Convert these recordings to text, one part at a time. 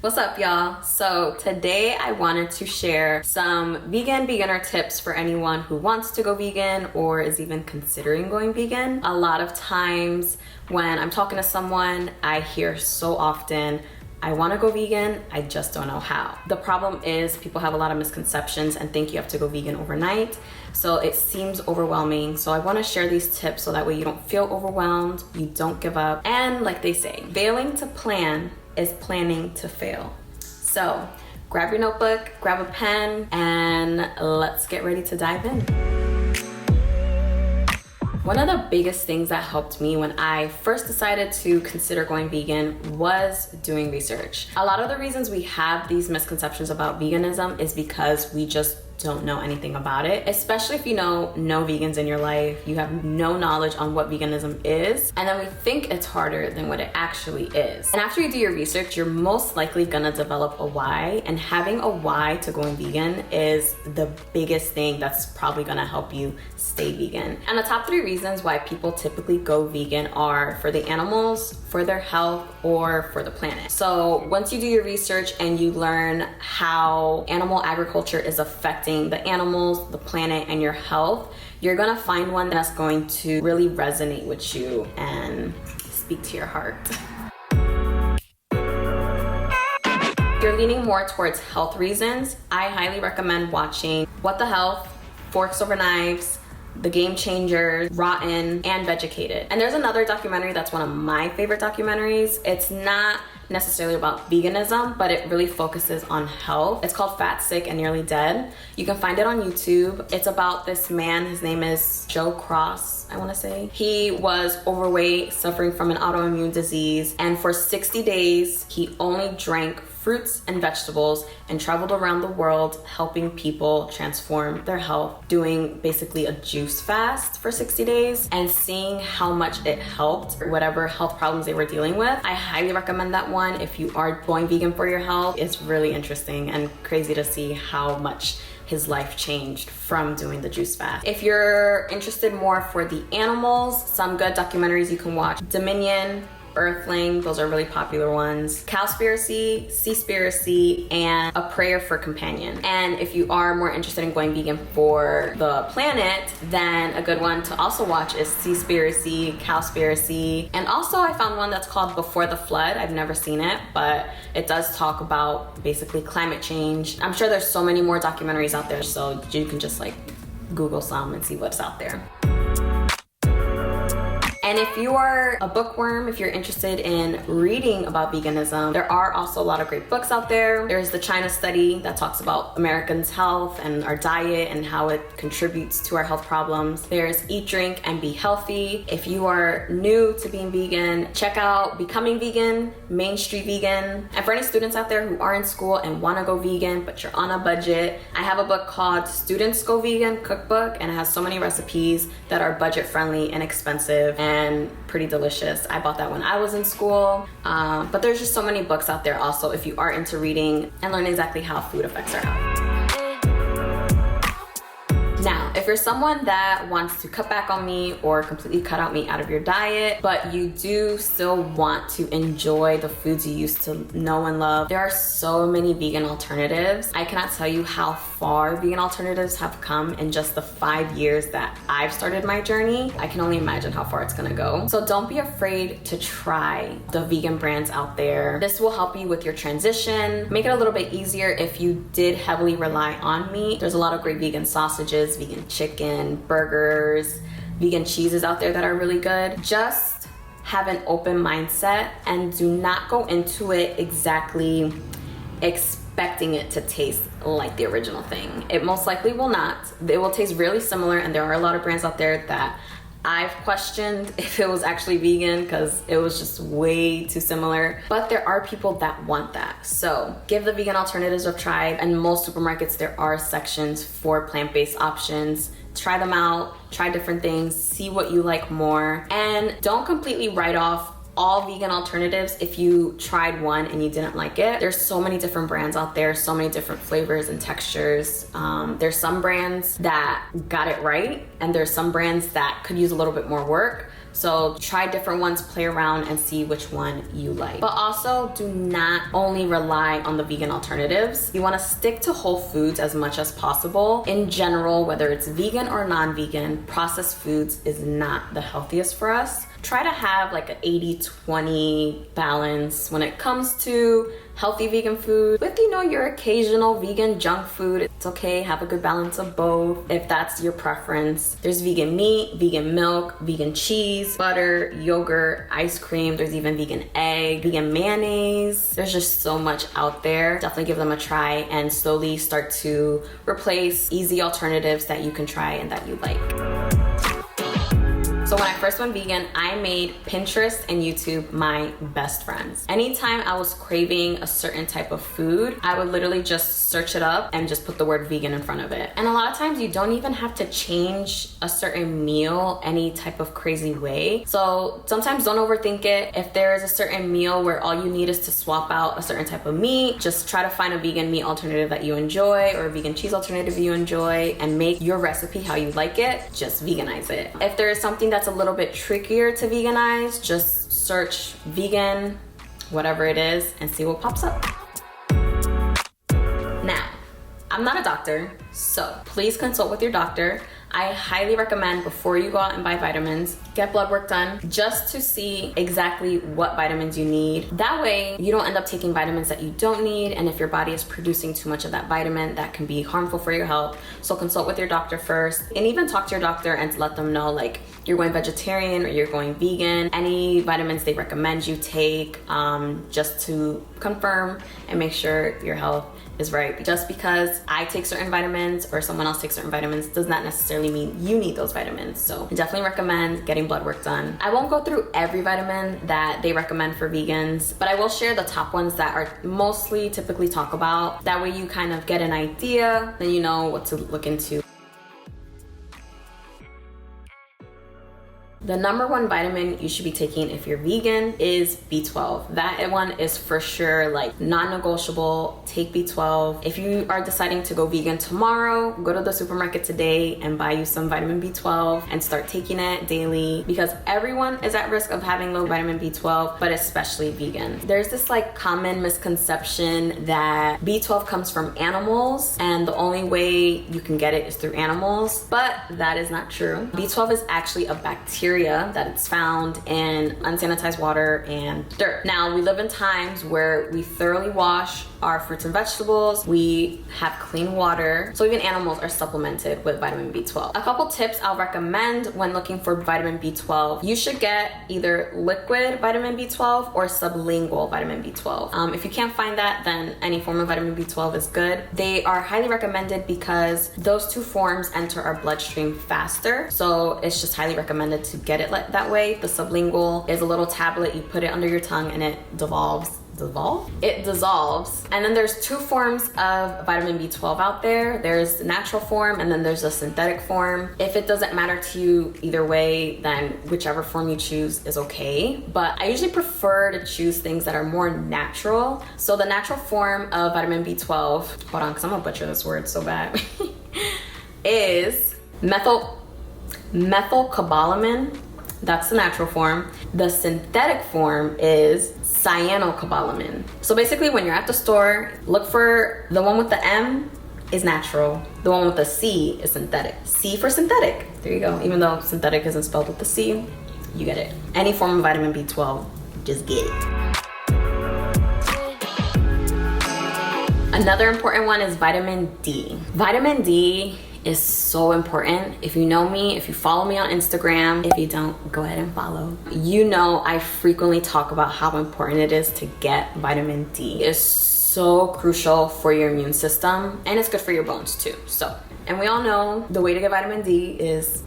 What's up, y'all? So today I wanted to share some beginner tips for anyone who wants to go vegan or is even considering going vegan. A lot of times when I'm talking to someone, I hear so often, I want to go vegan, I just don't know how. The problem is people have a lot of misconceptions and think you have to go vegan overnight. So it seems overwhelming. So I want to share these tips so that way you don't feel overwhelmed, you don't give up. And like they say, failing to plan is planning to fail. So grab your notebook, grab a pen, and let's get ready to dive in. One of the biggest things that helped me when I first decided to consider going vegan was doing research. A lot of the reasons we have these misconceptions about veganism is because we just don't know anything about it, especially if you know no vegans in your life, you have no knowledge on what veganism is, and then we think it's harder than what it actually is. And after you do your research, you're most likely gonna develop a why, and having a why to going vegan is the biggest thing that's probably gonna help you stay vegan. And the top 3 reasons why people typically go vegan are for the animals, for their health, or for the planet. So once you do your research and you learn how animal agriculture is affecting the animals, the planet, and your health, you're gonna find one that's going to really resonate with you and speak to your heart. If you're leaning more towards health reasons, I highly recommend watching What the Health, Forks Over Knives, The Game Changers, Rotten, and Vegucated. And there's another documentary that's one of my favorite documentaries. It's not necessarily about veganism, but it really focuses on health. It's called Fat, Sick, and Nearly Dead. You can find it on YouTube. It's about this man, his name is Joe Cross, I wanna say. He was overweight, suffering from an autoimmune disease, and for 60 days, he only drank fruits and vegetables and traveled around the world helping people transform their health, doing basically a juice fast for 60 days and seeing how much it helped whatever health problems they were dealing with. I highly recommend that one if you are going vegan for your health. It's really interesting and crazy to see how much his life changed from doing the juice fast. If you're interested more for the animals, some good documentaries you can watch: Dominion, Earthling, those are really popular ones. Cowspiracy, Seaspiracy, and A Prayer for Companion. And if you are more interested in going vegan for the planet, then a good one to also watch is Seaspiracy, Cowspiracy, and also I found one that's called Before the Flood. I've never seen it, but it does talk about basically climate change. I'm sure there's so many more documentaries out there, so you can just like Google some and see what's out there. And if you are a bookworm, if you're interested in reading about veganism, there are also a lot of great books out there. There's the China Study that talks about Americans' health and our diet and how it contributes to our health problems. There's Eat, Drink, and Be Healthy. If you are new to being vegan, check out Becoming Vegan, Main Street Vegan. And for any students out there who are in school and want to go vegan, but you're on a budget, I have a book called Students Go Vegan Cookbook, and it has so many recipes that are budget friendly and inexpensive and pretty delicious. I bought that when I was in school. But there's just so many books out there also if you are into reading and learn exactly how food affects our health. Now, if you're someone that wants to cut back on meat or completely cut out meat out of your diet, but you do still want to enjoy the foods you used to know and love, there are so many vegan alternatives. I cannot tell you how far vegan alternatives have come in just the 5 years that I've started my journey. I can only imagine how far it's gonna go. So don't be afraid to try the vegan brands out there. This will help you with your transition, make it a little bit easier if you did heavily rely on meat. There's a lot of great vegan sausages, vegan chicken, burgers, vegan cheeses out there that are really good. Just have an open mindset and do not go into it exactly expecting it to taste like the original thing. It most likely will not. It will taste really similar, and there are a lot of brands out there that I've questioned if it was actually vegan because it was just way too similar. But there are people that want that. So give the vegan alternatives a try. In most supermarkets, there are sections for plant-based options. Try them out, try different things, see what you like more. And don't completely write off all vegan alternatives if you tried one and you didn't like it. There's so many different brands out there, so many different flavors and textures. There's some brands that got it right, and there's some brands that could use a little bit more work. So try different ones, play around and see which one you like. But also do not only rely on the vegan alternatives. You want to stick to whole foods as much as possible. In general, whether it's vegan or non-vegan, processed foods is not the healthiest for us. Try to have like an 80-20 balance when it comes to healthy vegan food. With, you know, your occasional vegan junk food, it's okay, have a good balance of both if that's your preference. There's vegan meat, vegan milk, vegan cheese, butter, yogurt, ice cream. There's even vegan egg, vegan mayonnaise. There's just so much out there. Definitely give them a try and slowly start to replace easy alternatives that you can try and that you like. So when I first went vegan, I made Pinterest and YouTube my best friends. Anytime I was craving a certain type of food, I would literally just search it up and just put the word vegan in front of it. And a lot of times you don't even have to change a certain meal any type of crazy way. So sometimes don't overthink it. If there is a certain meal where all you need is to swap out a certain type of meat, just try to find a vegan meat alternative that you enjoy or a vegan cheese alternative you enjoy and make your recipe how you like it. Just veganize it. If there is something that's a little bit trickier to veganize, just search vegan, whatever it is, and see what pops up. Now, I'm not a doctor, so please consult with your doctor. I highly recommend before you go out and buy vitamins, get blood work done just to see exactly what vitamins you need. That way you don't end up taking vitamins that you don't need, and if your body is producing too much of that vitamin, that can be harmful for your health. So consult with your doctor first, and even talk to your doctor and let them know like you're going vegetarian or you're going vegan, any vitamins they recommend you take, just to confirm and make sure your health is right. Just because I take certain vitamins or someone else takes certain vitamins does not necessarily mean you need those vitamins. So I definitely recommend getting blood work done. I won't go through every vitamin that they recommend for vegans, but I will share the top ones that are mostly typically talked about. That way you kind of get an idea, then you know what to look into. The number one vitamin you should be taking if you're vegan is B12. That one is for sure like non-negotiable. Take B12. If you are deciding to go vegan tomorrow, go to the supermarket today and buy you some vitamin B12 and start taking it daily, because everyone is at risk of having low vitamin B12, but especially vegans. There's this like common misconception that B12 comes from animals and the only way you can get it is through animals, but that is not true. B12 is actually a bacteria that it's found in unsanitized water and dirt. Now, we live in times where we thoroughly wash our fruits and vegetables, we have clean water, so even animals are supplemented with vitamin B12. A couple tips I'll recommend when looking for vitamin B12. You should get either liquid vitamin B12 or sublingual vitamin B12. If you can't find that, then any form of vitamin B12 is good. They are highly recommended because those two forms enter our bloodstream faster, so it's just highly recommended to get it that way. The sublingual is a little tablet, you put it under your tongue and it it dissolves. And then there's two forms of vitamin B12 out there. There's the natural form and then there's a synthetic form. If it doesn't matter to you either way, then whichever form you choose is okay. But I usually prefer to choose things that are more natural. So the natural form of vitamin B12, hold on, because I'm gonna butcher this word so bad, is methylcobalamin. That's the natural form. The synthetic form is cyanocobalamin. So basically when you're at the store, look for the one with the M is natural. The one with the C is synthetic. C for synthetic. There you go. Even though synthetic isn't spelled with the C, you get it. Any form of vitamin B12, just get it. Another important one is vitamin D. Vitamin D is so important. If you know me, if you follow me on Instagram, if you don't, go ahead and follow. You know I frequently talk about how important it is to get vitamin D. It's so crucial for your immune system and it's good for your bones too. So, and we all know the way to get vitamin D is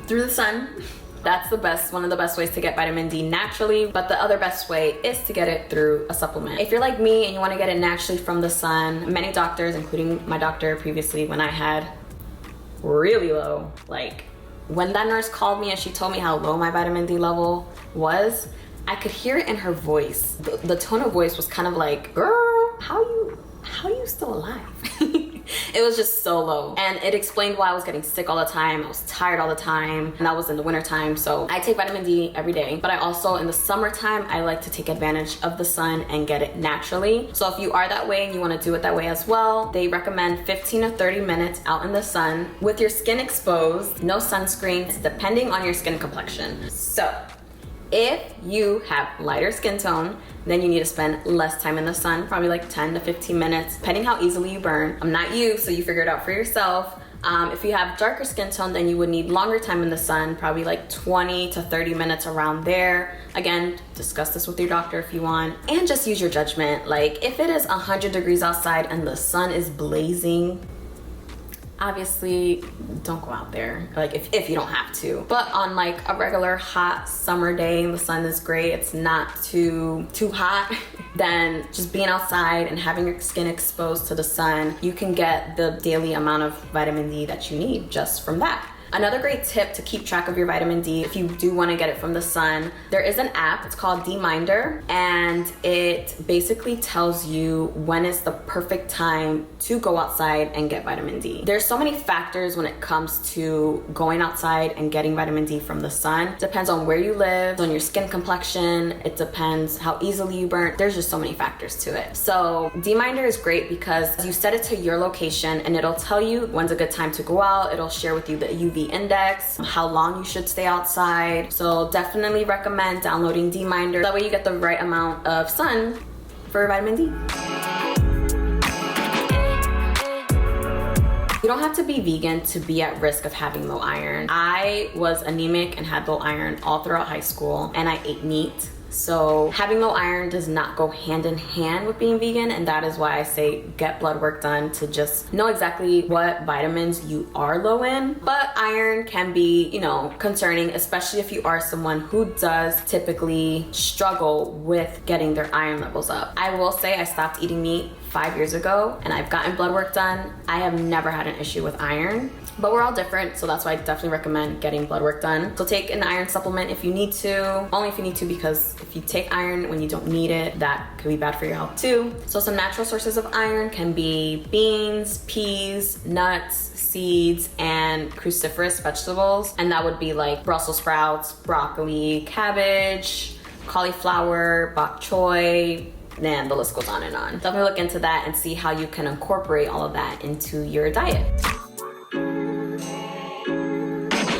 through the sun. That's one of the best ways to get vitamin D naturally, but the other best way is to get it through a supplement. If you're like me and you want to get it naturally from the sun, many doctors, including my doctor previously when I had really low, like when that nurse called me and she told me how low my vitamin D level was, I could hear it in her voice. The tone of voice was kind of like, girl, how you still alive? It was just so low. And it explained why I was getting sick all the time. I was tired all the time. And that was in the winter time. So I take vitamin D every day. But I also, in the summertime, I like to take advantage of the sun and get it naturally. So if you are that way and you want to do it that way as well, they recommend 15 to 30 minutes out in the sun with your skin exposed, no sunscreen, depending on your skin complexion. So if you have lighter skin tone, then you need to spend less time in the sun, probably like 10 to 15 minutes, depending how easily you burn. I'm not you, so you figure it out for yourself. If you have darker skin tone, then you would need longer time in the sun, probably like 20 to 30 minutes around there. Again, discuss this with your doctor if you want, and just use your judgment. Like if it is 100 degrees outside and the sun is blazing, obviously don't go out there, like if you don't have to. But on like a regular hot summer day and the sun is great, it's not too hot, then just being outside and having your skin exposed to the sun, you can get the daily amount of vitamin D that you need just from that. Another great tip to keep track of your vitamin D, if you do want to get it from the sun, there is an app, it's called D-Minder, and it basically tells you when is the perfect time to go outside and get vitamin D. There's so many factors when it comes to going outside and getting vitamin D from the sun. It depends on where you live, on your skin complexion, it depends how easily you burn. There's just so many factors to it. So D-Minder is great because you set it to your location and it'll tell you when's a good time to go out. It'll share with you the UV index, how long you should stay outside. So definitely recommend downloading D-Minder. That way you get the right amount of sun for vitamin D. You don't have to be vegan to be at risk of having low iron. I was anemic and had low iron all throughout high school, and I ate meat. So having low iron does not go hand in hand with being vegan, and that is why I say get blood work done to just know exactly what vitamins you are low in. But iron can be, concerning, especially if you are someone who does typically struggle with getting their iron levels up. I will say I stopped eating meat 5 years ago and I've gotten blood work done. I have never had an issue with iron. But we're all different, so that's why I definitely recommend getting blood work done. So take an iron supplement if you need to, only if you need to, because if you take iron when you don't need it, that could be bad for your health too. So some natural sources of iron can be beans, peas, nuts, seeds, and cruciferous vegetables. And that would be like Brussels sprouts, broccoli, cabbage, cauliflower, bok choy, and the list goes on and on. Definitely look into that and see how you can incorporate all of that into your diet.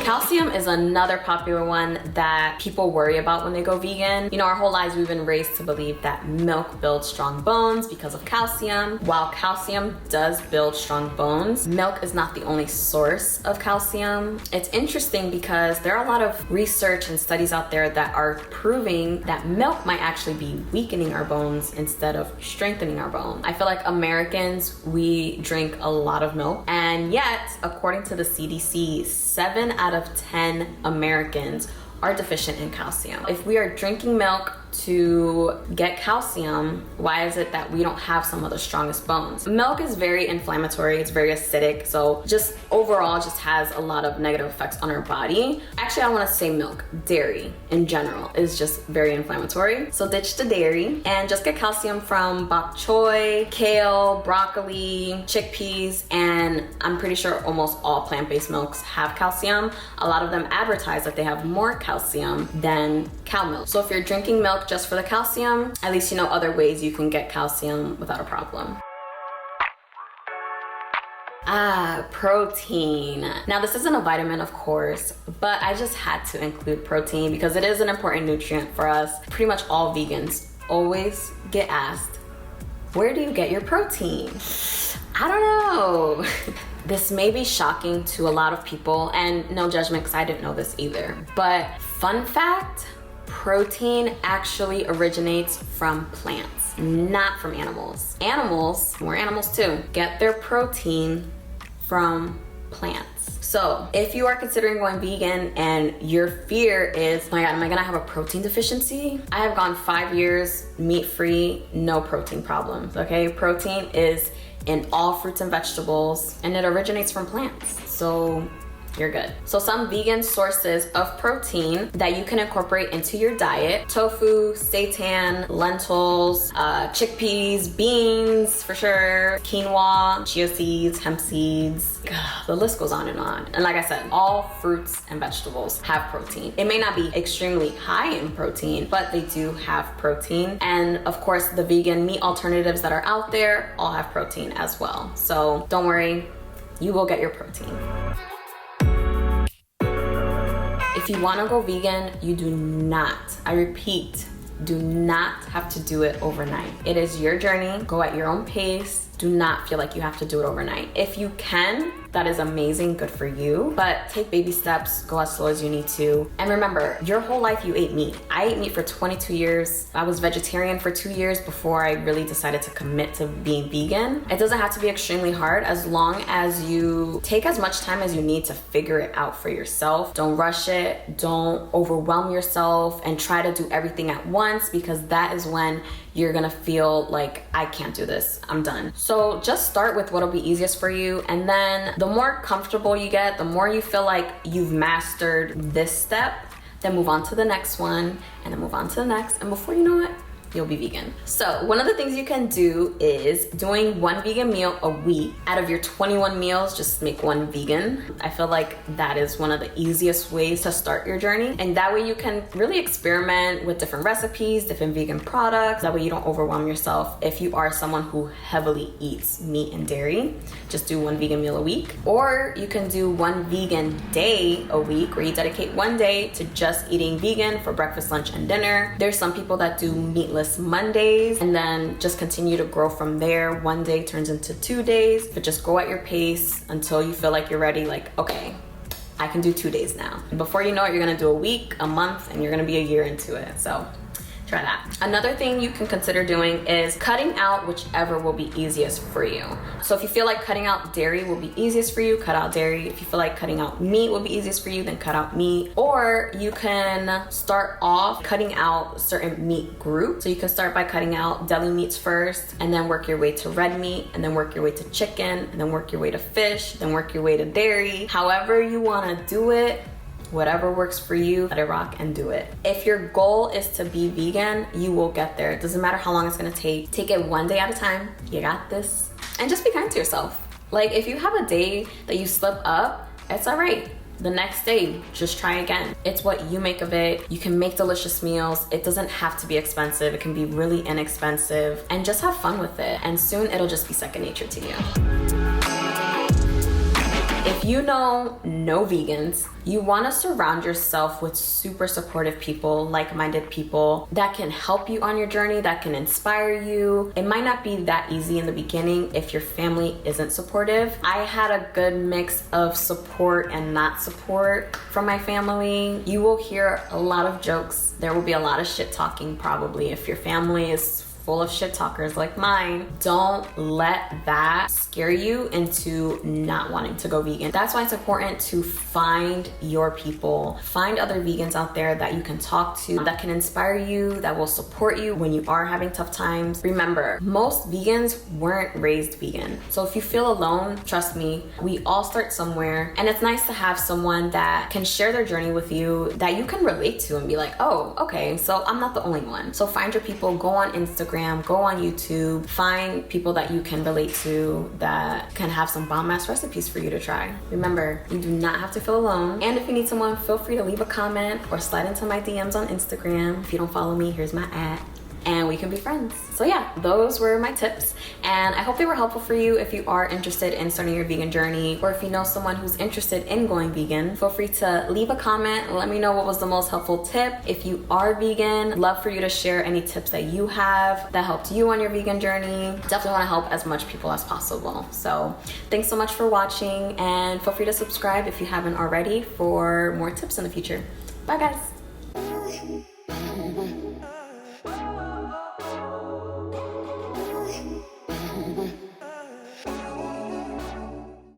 Calcium is another popular one that people worry about when they go vegan. Our whole lives we've been raised to believe that milk builds strong bones because of calcium. While calcium does build strong bones, milk is not the only source of calcium. It's interesting because there are a lot of research and studies out there that are proving that milk might actually be weakening our bones instead of strengthening our bones. I feel like Americans, we drink a lot of milk, and yet, according to the CDC, 7 out of 10 Americans are deficient in calcium. If we are drinking milk to get calcium, why is it that we don't have some of the strongest bones? Milk is very inflammatory, it's very acidic, so just overall just has a lot of negative effects on our body. Actually, I want to say milk, dairy in general is just very inflammatory. So ditch the dairy and just get calcium from bok choy, kale, broccoli, chickpeas, and I'm pretty sure almost all plant-based milks have calcium. A lot of them advertise that they have more calcium than cow milk. So if you're drinking milk just for the calcium, at least you know other ways you can get calcium without a problem. Protein. Now this isn't a vitamin, of course, but I just had to include protein because it is an important nutrient for us. Pretty much all vegans always get asked, where do you get your protein? I don't know. This may be shocking to a lot of people, and no judgment because I didn't know this either. But fun fact, protein actually originates from plants, not from animals. Animals, we're animals too, get their protein from plants. So if you are considering going vegan and your fear is, oh my God, am I gonna have a protein deficiency? I have gone 5 years meat-free, no protein problems, okay? Protein is in all fruits and vegetables, and it originates from plants. So you're good. So some vegan sources of protein that you can incorporate into your diet: tofu, seitan, lentils, chickpeas, beans for sure, quinoa, chia seeds, hemp seeds. The list goes on. And like I said, all fruits and vegetables have protein. It may not be extremely high in protein, but they do have protein. And of course, the vegan meat alternatives that are out there all have protein as well. So don't worry, you will get your protein. If you want to go vegan, you do not, I repeat, do not have to do it overnight. It is your journey. Go at your own pace. Do not feel like you have to do it overnight. If you can, that is amazing, good for you. But take baby steps, go as slow as you need to. And remember, your whole life you ate meat. I ate meat for 22 years. I was vegetarian for 2 years before I really decided to commit to being vegan. It doesn't have to be extremely hard as long as you take as much time as you need to figure it out for yourself. Don't rush it, don't overwhelm yourself and try to do everything at once, because that is when you're gonna feel like, I can't do this, I'm done. So just start with what'll be easiest for you, and then the more comfortable you get, the more you feel like you've mastered this step, then move on to the next one, and then move on to the next, and before you know it, you'll be vegan. So one of the things you can do is doing one vegan meal a week. Out of your 21 meals, just make one vegan. I feel like that is one of the easiest ways to start your journey. And that way you can really experiment with different recipes, different vegan products. That way you don't overwhelm yourself. If you are someone who heavily eats meat and dairy, just do one vegan meal a week. Or you can do one vegan day a week, where you dedicate one day to just eating vegan for breakfast, lunch, and dinner. There's some people that do meatless Mondays and then just continue to grow from there. One day turns into 2 days, but just go at your pace until you feel like you're ready, like, okay, I can do 2 days now. Before you know it, you're gonna do a week, a month, and you're gonna be a year into it. So try that. Another thing you can consider doing is cutting out whichever will be easiest for you. So if you feel like cutting out dairy will be easiest for you, cut out dairy. If you feel like cutting out meat will be easiest for you, then cut out meat. Or you can start off cutting out certain meat groups. So you can start by cutting out deli meats first, and then work your way to red meat, and then work your way to chicken, and then work your way to fish, then work your way to dairy. However you wanna do it, whatever works for you, let it rock and do it. If your goal is to be vegan, you will get there. It doesn't matter how long it's gonna take. Take it one day at a time. You got this. And just be kind to yourself. Like, if you have a day that you slip up, it's all right. The next day, just try again. It's what you make of it. You can make delicious meals. It doesn't have to be expensive. It can be really inexpensive, and just have fun with it. And soon it'll just be second nature to you. If you know no vegans, you want to surround yourself with super supportive people, like-minded people that can help you on your journey, that can inspire you. It might not be that easy in the beginning if your family isn't supportive. I had a good mix of support and not support from my family. You will hear a lot of jokes. There will be a lot of shit talking probably if your family is full of shit talkers like mine. Don't let that scare you into not wanting to go vegan. That's why it's important to find your people. Find other vegans out there that you can talk to, that can inspire you, that will support you when you are having tough times. Remember, most vegans weren't raised vegan. So if you feel alone, trust me, we all start somewhere, and it's nice to have someone that can share their journey with you, that you can relate to and be like, oh, okay, so I'm not the only one. So find your people, go on Instagram, go on YouTube, find people that you can relate to that can have some bomb-ass recipes for you to try. Remember, you do not have to feel alone. And if you need someone, feel free to leave a comment or slide into my DMs on Instagram. If you don't follow me, here's my @ and we can be friends. So yeah, those were my tips, and I hope they were helpful for you if you are interested in starting your vegan journey, or if you know someone who's interested in going vegan. Feel free to leave a comment and let me know what was the most helpful tip. If you are vegan, love for you to share any tips that you have that helped you on your vegan journey. Definitely want to help as much people as possible. So thanks so much for watching, and feel free to subscribe if you haven't already for more tips in the future. Bye guys.